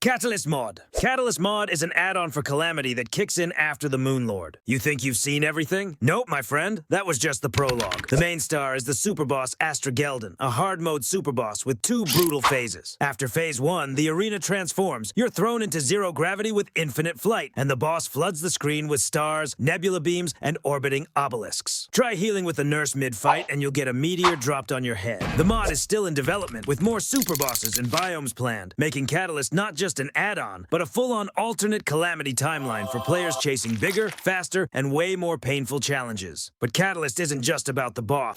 Catalyst Mod. Catalyst Mod is an add-on for Calamity that kicks in after the Moon Lord. You think you've seen everything? Nope, my friend. That was just the prologue. The main star is the superboss Astragelden, a hard mode superboss with 2 brutal phases. After phase 1, the arena transforms. You're thrown into zero gravity with infinite flight, and the boss floods the screen with stars, nebula beams, and orbiting obelisks. Try healing with a nurse mid-fight, and you'll get a meteor dropped on your head. The mod is still in development, with more superbosses and biomes planned, making Catalyst not just an add-on, but a full-on alternate Calamity timeline for players chasing bigger, faster, and way more painful challenges. But Catalyst isn't just about the boss.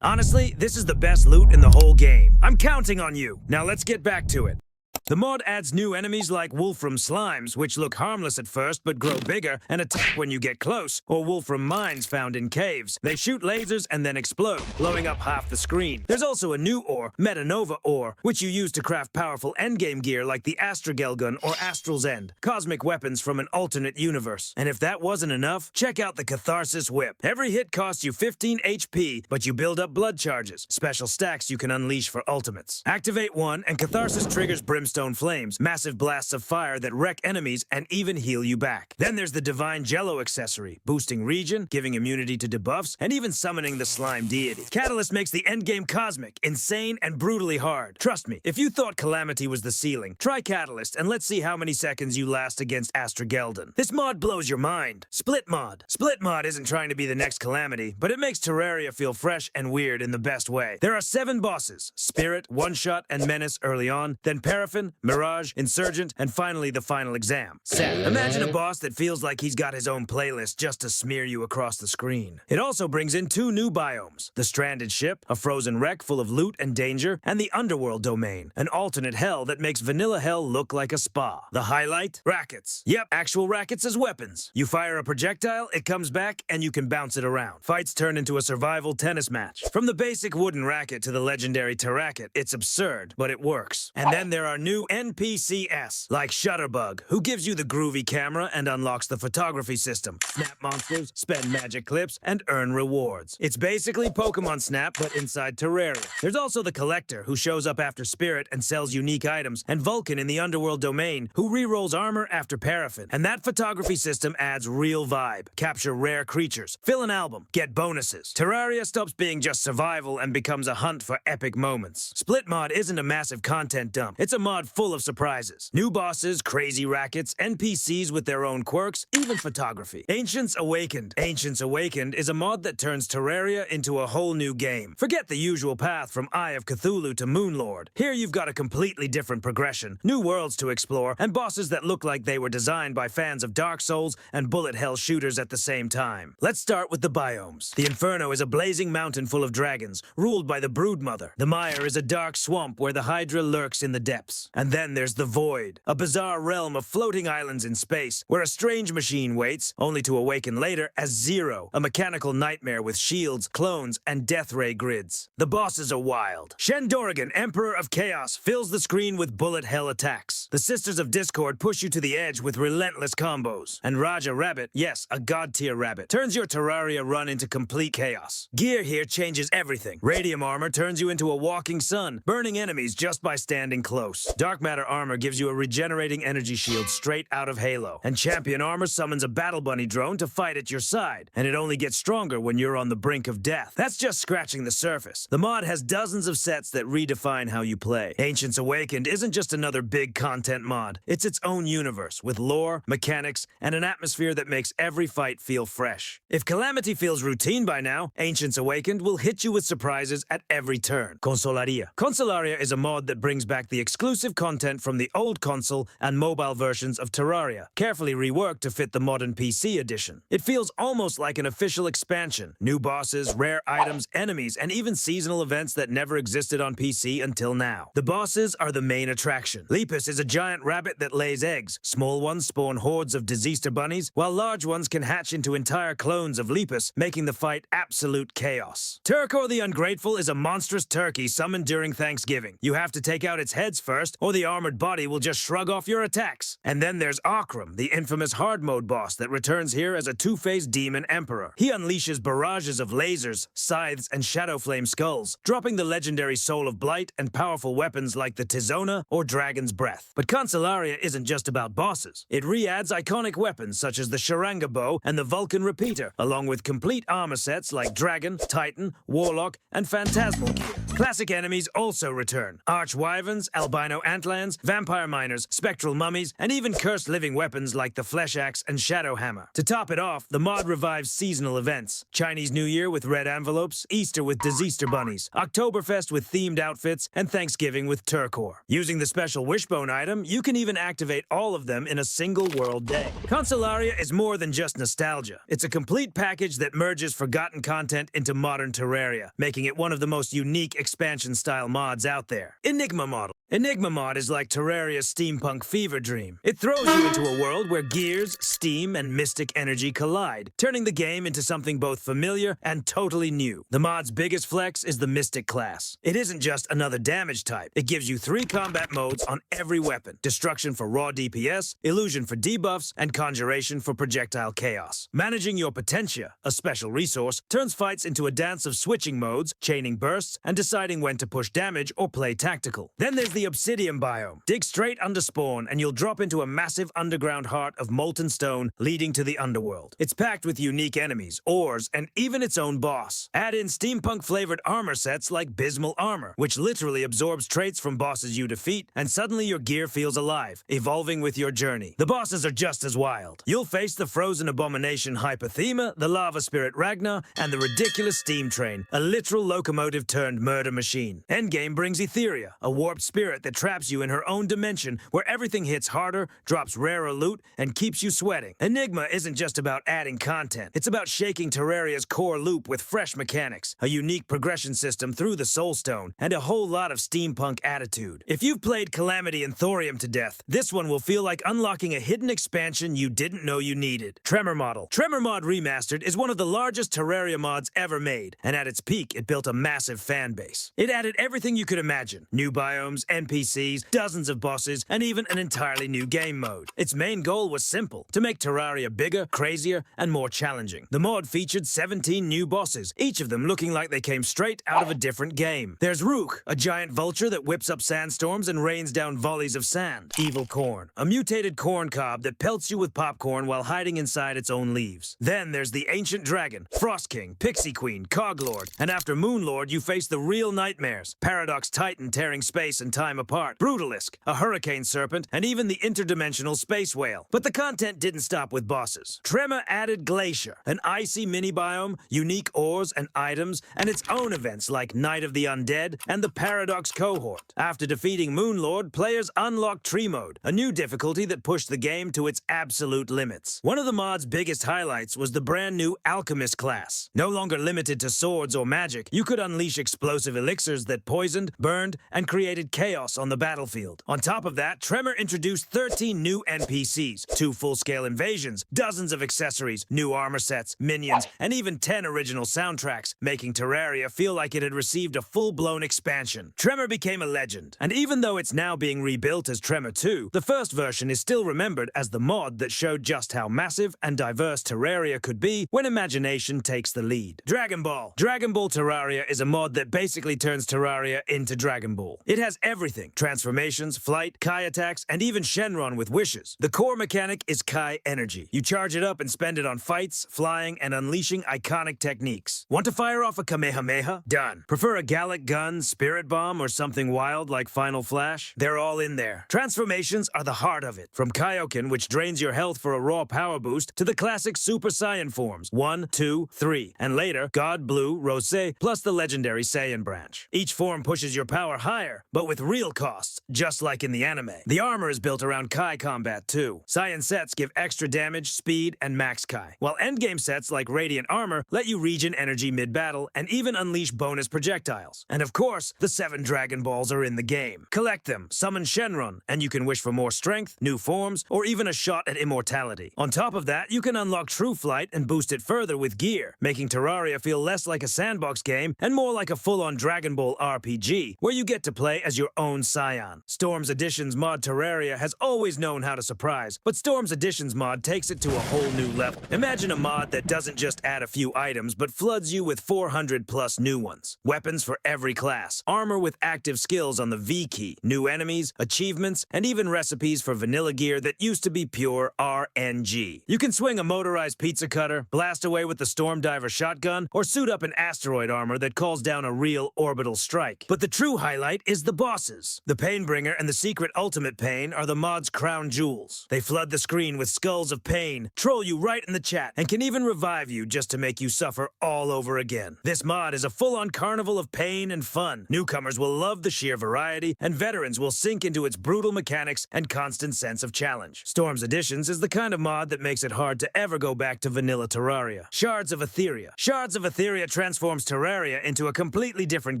Honestly, this is the best loot in the whole game. I'm counting on you. Now let's get back to it. The mod adds new enemies like Wolfram Slimes, which look harmless at first but grow bigger and attack when you get close, or Wolfram Mines found in caves. They shoot lasers and then explode, blowing up half the screen. There's also a new ore, Metanova ore, which you use to craft powerful endgame gear like the Astragelgun or Astral's End, cosmic weapons from an alternate universe. And if that wasn't enough, check out the Catharsis Whip. Every hit costs you 15 HP, but you build up blood charges, special stacks you can unleash for ultimates. Activate one, and Catharsis triggers Brimstone Flames, massive blasts of fire that wreck enemies and even heal you back. Then there's the Divine Jello accessory, boosting regen, giving immunity to debuffs, and even summoning the slime deity. Catalyst makes the endgame cosmic, insane, and brutally hard. Trust me, if you thought Calamity was the ceiling, try Catalyst and let's see how many seconds you last against Astragelden. This mod blows your mind. Split Mod. Split Mod isn't trying to be the next Calamity, but it makes Terraria feel fresh and weird in the best way. There are 7 bosses: Spirit, One-Shot, and Menace early on, then Paraffin, Mirage, Insurgent, and finally the final exam, Set. Imagine a boss that feels like he's got his own playlist just to smear you across the screen. It also brings in 2 new biomes: the Stranded Ship, a frozen wreck full of loot and danger, and the Underworld Domain, an alternate hell that makes vanilla hell look like a spa. The highlight? Rackets. Yep, actual rackets as weapons. You fire a projectile, it comes back, and you can bounce it around. Fights turn into a survival tennis match. From the basic wooden racket to the legendary Terracket, it's absurd, but it works. And then there are new NPCs, like Shutterbug, who gives you the groovy camera and unlocks the photography system. Snap monsters, spend magic clips, and earn rewards. It's basically Pokemon Snap, but inside Terraria. There's also the Collector, who shows up after Spirit and sells unique items, and Vulcan in the Underworld Domain, who rerolls armor after Paraffin. And that photography system adds real vibe. Capture rare creatures, fill an album, get bonuses. Terraria stops being just survival and becomes a hunt for epic moments. Split Mod isn't a massive content dump. It's a mod full of surprises. New bosses, crazy rackets, NPCs with their own quirks, even photography. Ancients Awakened. Ancients Awakened is a mod that turns Terraria into a whole new game. Forget the usual path from Eye of Cthulhu to Moonlord. Here you've got a completely different progression, new worlds to explore, and bosses that look like they were designed by fans of Dark Souls and bullet hell shooters at the same time. Let's start with the biomes. The Inferno is a blazing mountain full of dragons, ruled by the Broodmother. The Mire is a dark swamp where the Hydra lurks in the depths. And then there's the Void, a bizarre realm of floating islands in space, where a strange machine waits, only to awaken later as Zero, a mechanical nightmare with shields, clones, and death ray grids. The bosses are wild. Shandorigan, Emperor of Chaos, fills the screen with bullet hell attacks. The Sisters of Discord push you to the edge with relentless combos. And Raja Rabbit, yes, a god-tier rabbit, turns your Terraria run into complete chaos. Gear here changes everything. Radium armor turns you into a walking sun, burning enemies just by standing close. Dark Matter armor gives you a regenerating energy shield straight out of Halo. And Champion armor summons a Battle Bunny drone to fight at your side. And it only gets stronger when you're on the brink of death. That's just scratching the surface. The mod has dozens of sets that redefine how you play. Ancients Awakened isn't just another big content mod. It's its own universe, with lore, mechanics, and an atmosphere that makes every fight feel fresh. If Calamity feels routine by now, Ancients Awakened will hit you with surprises at every turn. Consolaria. Consolaria is a mod that brings back the exclusive content from the old console and mobile versions of Terraria, carefully reworked to fit the modern PC edition. It feels almost like an official expansion. New bosses, rare items, enemies, and even seasonal events that never existed on PC until now. The bosses are the main attraction. Lepus is a giant rabbit that lays eggs. Small ones spawn hordes of diseaster bunnies, while large ones can hatch into entire clones of Lepus, making the fight absolute chaos. Turkor the Ungrateful is a monstrous turkey summoned during Thanksgiving. You have to take out its heads first, boost, or the armored body will just shrug off your attacks. And then there's Akram, the infamous hard mode boss that returns here as a two-faced demon emperor. He unleashes barrages of lasers, scythes, and shadow flame skulls, dropping the legendary Soul of Blight and powerful weapons like the Tizona or Dragon's Breath. But Consolaria isn't just about bosses. It re-adds iconic weapons such as the Sharanga bow and the Vulcan repeater, along with complete armor sets like Dragon, Titan, Warlock, and Phantasmal gear. Classic enemies also return. Arch-wyverns, albino antlands, vampire miners, spectral mummies, and even cursed living weapons like the Flesh Axe and Shadow Hammer. To top it off, the mod revives seasonal events. Chinese New Year with red envelopes, Easter with Diseaster bunnies, Oktoberfest with themed outfits, and Thanksgiving with Turkor. Using the special Wishbone item, you can even activate all of them in a single world day. Consolaria is more than just nostalgia. It's a complete package that merges forgotten content into modern Terraria, making it one of the most unique expansion-style mods out there. Enigma Mod. Enigma Mod is like Terraria's steampunk fever dream. It throws you into a world where gears, steam, and mystic energy collide, turning the game into something both familiar and totally new. The mod's biggest flex is the Mystic class. It isn't just another damage type. It gives you 3 combat modes on every weapon: Destruction for raw DPS, Illusion for debuffs, and Conjuration for projectile chaos. Managing your Potentia, a special resource, turns fights into a dance of switching modes, chaining bursts, and deciding when to push damage or play tactical. Then there's the Obsidian biome. Dig straight under spawn and you'll drop into a massive underground heart of molten stone leading to the underworld. It's packed with unique enemies, ores, and even its own boss. Add in steampunk-flavored armor sets like Bismal Armor, which literally absorbs traits from bosses you defeat, and suddenly your gear feels alive, evolving with your journey. The bosses are just as wild. You'll face the frozen abomination Hypothema, the lava spirit Ragnar, and the ridiculous Steam Train, a literal locomotive-turned murder machine. Endgame brings Etheria, a warped spirit that traps you in her own dimension where everything hits harder, drops rarer loot, and keeps you sweating. Enigma isn't just about adding content. It's about shaking Terraria's core loop with fresh mechanics, a unique progression system through the Soul Stone, and a whole lot of steampunk attitude. If you've played Calamity and Thorium to death, this one will feel like unlocking a hidden expansion you didn't know you needed. Tremor Mod. Tremor Mod Remastered is one of the largest Terraria mods ever made, and at its peak, it built a massive fan base. It added everything you could imagine: new biomes, NPCs, dozens of bosses, and even an entirely new game mode. Its main goal was simple: to make Terraria bigger, crazier, and more challenging. The mod featured 17 new bosses, each of them looking like they came straight out of a different game. There's Rook, a giant vulture that whips up sandstorms and rains down volleys of sand. Evil Corn, a mutated corn cob that pelts you with popcorn while hiding inside its own leaves. Then there's the Ancient Dragon, Frost King, Pixie Queen, Coglord, and after Moonlord you face the real nightmares: Paradox Titan tearing space and time apart, Brutalisk, a hurricane serpent, and even the interdimensional space whale. But the content didn't stop with bosses. Tremor added Glacier, an icy mini-biome, unique ores and items, and its own events like Night of the Undead and the Paradox Cohort. After defeating Moonlord, players unlocked Tree Mode, a new difficulty that pushed the game to its absolute limits. One of the mod's biggest highlights was the brand new Alchemist class. No longer limited to swords or magic, you could unleash explosive elixirs that poisoned, burned, and created chaos on the battlefield. On top of that, Tremor introduced 13 new NPCs, 2 full-scale invasions, dozens of accessories, new armor sets, minions, and even 10 original soundtracks, making Terraria feel like it had received a full-blown expansion. Tremor became a legend, and even though it's now being rebuilt as Tremor 2, the first version is still remembered as the mod that showed just how massive and diverse Terraria could be when imagination takes the lead. Dragon Ball. Dragon Ball Terraria is a mod that basically turns Terraria into Dragon Ball. It has everything: transformations, flight, Kai attacks, and even Shenron with wishes. The core mechanic is Kai energy. You charge it up and spend it on fights, flying, and unleashing iconic techniques. Want to fire off a Kamehameha? Done. Prefer a Gallic gun, Spirit Bomb, or something wild like Final Flash? They're all in there. Transformations are the heart of it. From Kaioken, which drains your health for a raw power boost, to the classic Super Saiyan forms 1, 2, 3, and later God Blue, Rosé, plus the legendary Saiyan branch. Each form pushes your power higher, but with real costs, just like in the anime. The armor is built around Kai combat too. Saiyan sets give extra damage, speed, and max Kai, while endgame sets like Radiant Armor let you regen energy mid-battle and even unleash bonus projectiles. And of course, the 7 Dragon Balls are in the game. Collect them, summon Shenron, and you can wish for more strength, new forms, or even a shot at immortality. On top of that, you can unlock True Flight and boost it further with gear, making Terraria feel less like a sandbox game and more like a full-on Dragon Ball RPG, where you get to play as your own own scion. Storm's Editions mod Terraria has always known how to surprise, but Storm's Editions mod takes it to a whole new level. Imagine a mod that doesn't just add a few items, but floods you with 400 plus new ones. Weapons for every class, armor with active skills on the V key, new enemies, achievements, and even recipes for vanilla gear that used to be pure RNG. You can swing a motorized pizza cutter, blast away with the Storm Diver shotgun, or suit up an asteroid armor that calls down a real orbital strike. But the true highlight is the bosses. The Painbringer and the Secret Ultimate Pain are the mod's crown jewels. They flood the screen with skulls of pain, troll you right in the chat, and can even revive you just to make you suffer all over again. This mod is a full-on carnival of pain and fun. Newcomers will love the sheer variety, and veterans will sink into its brutal mechanics and constant sense of challenge. Storm's Editions is the kind of mod that makes it hard to ever go back to vanilla Terraria. Shards of Etheria. Shards of Etheria transforms Terraria into a completely different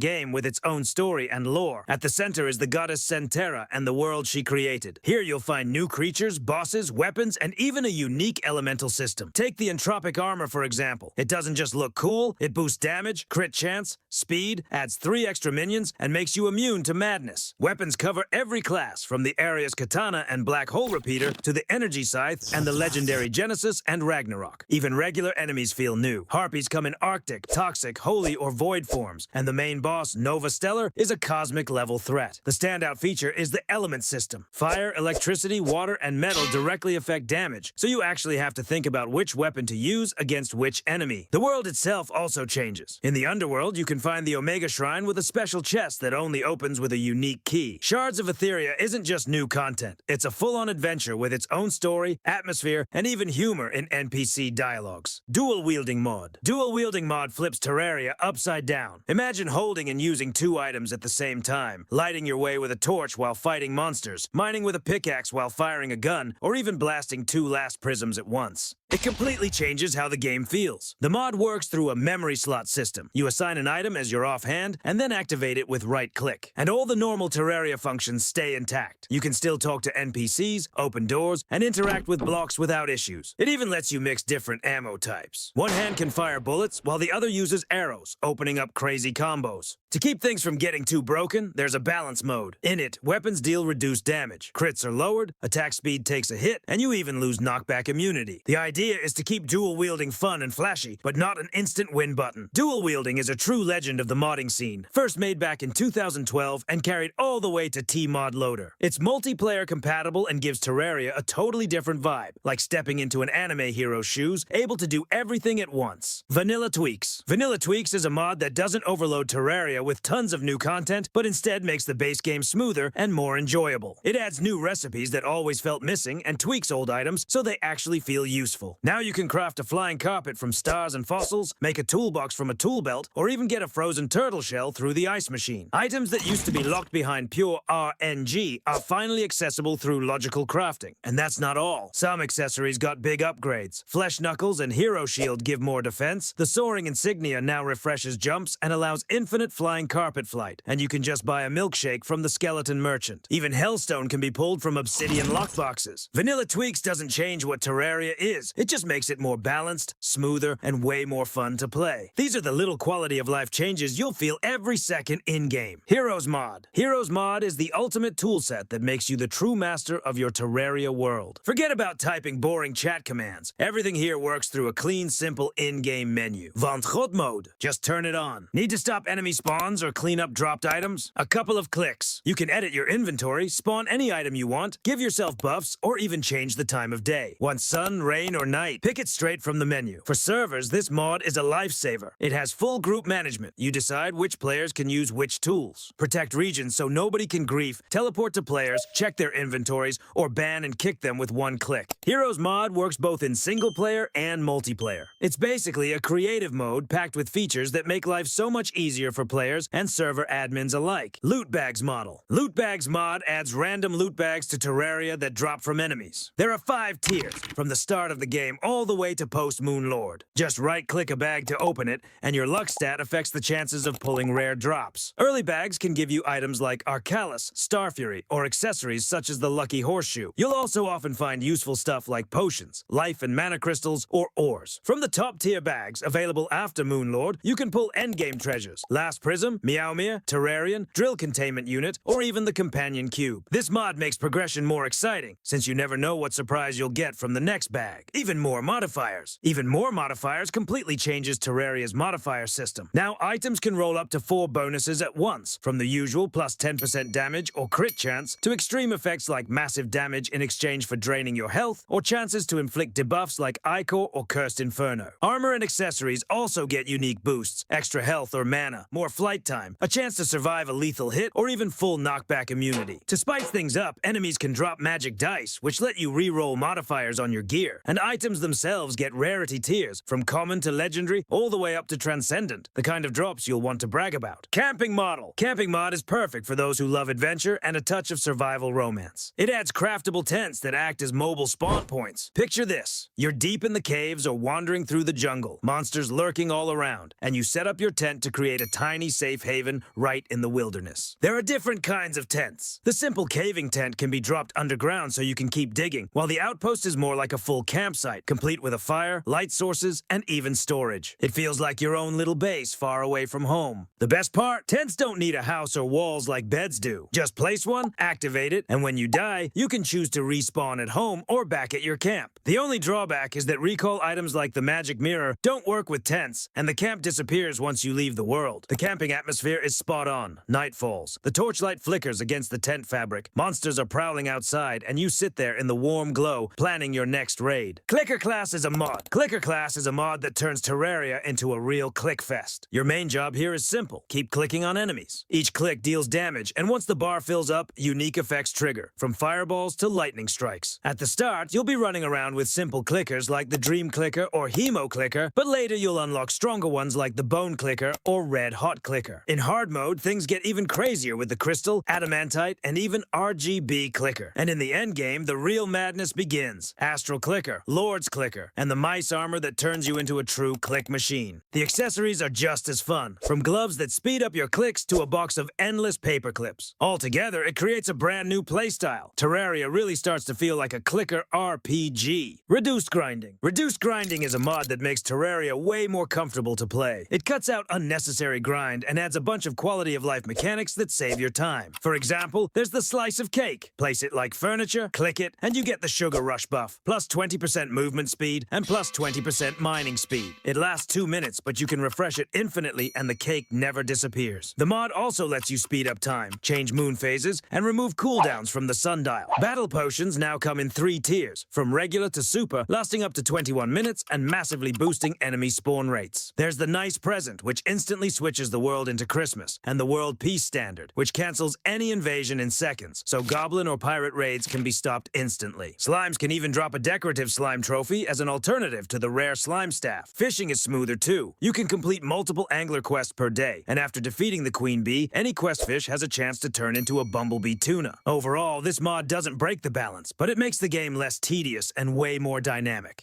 game with its own story and lore. At the center is the goddess Centera and the world she created. Here you'll find new creatures, bosses, weapons, and even a unique elemental system. Take the Entropic armor, for example. It doesn't just look cool, it boosts damage, crit chance, speed, adds 3 extra minions, and makes you immune to madness. Weapons cover every class, from the Arius Katana and Black Hole Repeater to the Energy Scythe and the legendary Genesis and Ragnarok. Even regular enemies feel new. Harpies come in Arctic, Toxic, Holy, or Void forms, and the main boss, Nova Stellar, is a cosmic-level threat. The standout feature is the element system. Fire, electricity, water, and metal directly affect damage, so you actually have to think about which weapon to use against which enemy. The world itself also changes. In the underworld, you can find the Omega Shrine with a special chest that only opens with a unique key. Shards of Etheria isn't just new content. It's a full-on adventure with its own story, atmosphere, and even humor in NPC dialogues. Dual Wielding Mod. Dual Wielding Mod flips Terraria upside down. Imagine holding and using 2 items at the same time, lighting your way with a torch while fighting monsters, mining with a pickaxe while firing a gun, or even blasting 2 last prisms at once. It completely changes how the game feels. The mod works through a memory slot system. You assign an item as your offhand, and then activate it with right-click. And all the normal Terraria functions stay intact. You can still talk to NPCs, open doors, and interact with blocks without issues. It even lets you mix different ammo types. One hand can fire bullets, while the other uses arrows, opening up crazy combos. To keep things from getting too broken, there's a balance mode. In it, weapons deal reduced damage, crits are lowered, attack speed takes a hit, and you even lose knockback immunity. The idea is to keep dual wielding fun and flashy, but not an instant win button. Dual wielding is a true legend of the modding scene, first made back in 2012 and carried all the way to T-Mod Loader. It's multiplayer compatible and gives Terraria a totally different vibe, like stepping into an anime hero's shoes, able to do everything at once. Vanilla Tweaks. Vanilla Tweaks is a mod that doesn't overload Terraria with tons of new content, but instead makes the base game smoother and more enjoyable. It adds new recipes that always felt missing and tweaks old items so they actually feel useful. Now you can craft a flying carpet from stars and fossils, make a toolbox from a tool belt, or even get a frozen turtle shell through the ice machine. Items that used to be locked behind pure RNG are finally accessible through logical crafting. And that's not all. Some accessories got big upgrades. Flesh Knuckles and Hero Shield give more defense. The Soaring Insignia now refreshes jumps and allows infinite flying carpet flight. And you can just buy a milkshake from the Skeleton Merchant. Even Hellstone can be pulled from obsidian lockboxes. Vanilla Tweaks doesn't change what Terraria is. It just makes it more balanced, smoother, and way more fun to play. These are the little quality of life changes you'll feel every second in-game. Heroes Mod. Heroes Mod is the ultimate toolset that makes you the true master of your Terraria world. Forget about typing boring chat commands. Everything here works through a clean, simple in-game menu. Ventgot Mode. Just turn it on. Need to stop enemy spawns or clean up dropped items? A couple of clicks. You can edit your inventory, spawn any item you want, give yourself buffs, or even change the time of day. Want sun, rain, or night? Pick it straight from the menu. For servers, this mod is a lifesaver. It has full group management. You decide which players can use which tools. Protect regions so nobody can grief, teleport to players, check their inventories, or ban and kick them with one click. Heroes Mod works both in single player and multiplayer. It's basically a creative mode packed with features that make life so much easier for players and server admins alike. Loot Bags Model. Loot Bags Mod adds random loot bags to Terraria that drop from enemies. There are 5 tiers. From the start of the game all the way to post-Moon Lord. Just right-click a bag to open it, and your luck stat affects the chances of pulling rare drops. Early bags can give you items like Arcalis, Starfury, or accessories such as the Lucky Horseshoe. You'll also often find useful stuff like potions, life and mana crystals, or ores. From the top-tier bags available after Moon Lord, you can pull endgame treasures, Last Prism, Meowmere, Terrarian, Drill Containment Unit, or even the Companion Cube. This mod makes progression more exciting, since you never know what surprise you'll get from the next bag. Even more modifiers. Even more modifiers completely changes Terraria's modifier system. Now items can roll up to 4 bonuses at once, from the usual plus 10% damage or crit chance to extreme effects like massive damage in exchange for draining your health, or chances to inflict debuffs like Ichor or Cursed Inferno. Armor and accessories also get unique boosts, extra health or mana, more flight time, a chance to survive a lethal hit, or even full knockback immunity. To spice things up, enemies can drop magic dice, which let you re-roll modifiers on your gear, and items themselves get rarity tiers, from common to legendary, all the way up to transcendent, the kind of drops you'll want to brag about. Camping Model. Camping Mod is perfect for those who love adventure and a touch of survival romance. It adds craftable tents that act as mobile spawn points. Picture this. You're deep in the caves or wandering through the jungle, monsters lurking all around, and you set up your tent to create a tiny safe haven right in the wilderness. There are different kinds of tents. The simple caving tent can be dropped underground so you can keep digging, while the outpost is more like a full campsite, complete with a fire, light sources, and even storage. It feels like your own little base far away from home. The best part? Tents don't need a house or walls like beds do. Just place one, activate it, and when you die, you can choose to respawn at home or back at your camp. The only drawback is that recall items like the magic mirror don't work with tents, and the camp disappears once you leave the world. The camping atmosphere is spot on. Night falls. The torchlight flickers against the tent fabric. Monsters are prowling outside, and you sit there in the warm glow, planning your next raid. Clicker Class is a mod. Clicker Class is a mod that turns Terraria into a real click fest. Your main job here is simple. Keep clicking on enemies. Each click deals damage, and once the bar fills up, unique effects trigger, from fireballs to lightning strikes. At the start, you'll be running around with simple clickers like the Dream Clicker or Hemo Clicker, but later you'll unlock stronger ones like the Bone Clicker or Red Hot Clicker. In hard mode, things get even crazier with the Crystal, Adamantite, and even RGB Clicker. And in the endgame, the real madness begins. Astral Clicker, Lord's Clicker, and the mice armor that turns you into a true click machine. The accessories are just as fun, from gloves that speed up your clicks to a box of endless paper clips. Altogether, it creates a brand new playstyle. Terraria really starts to feel like a clicker RPG. Reduced Grinding. Reduced Grinding is a mod that makes Terraria way more comfortable to play. It cuts out unnecessary grind and adds a bunch of quality of life mechanics that save your time. For example, there's the Slice of Cake. Place it like furniture, click it, and you get the Sugar Rush buff, plus 20% movement speed and plus 20% mining speed. It lasts 2 minutes, but you can refresh it infinitely and the cake never disappears. The mod also lets you speed up time, change moon phases, and remove cooldowns from the sundial. Battle potions now come in 3 tiers, from regular to super, lasting up to 21 minutes and massively boosting enemy spawn rates. There's the Nice Present, which instantly switches the world into Christmas, and the World Peace Standard, which cancels any invasion in seconds, so goblin or pirate raids can be stopped instantly. Slimes can even drop a decorative slime trophy as an alternative to the rare slime staff. Fishing is smoother too. You can complete multiple angler quests per day, and after defeating the queen bee, any quest fish has a chance to turn into a bumblebee tuna. Overall, this mod doesn't break the balance, but it makes the game less tedious and way more dynamic.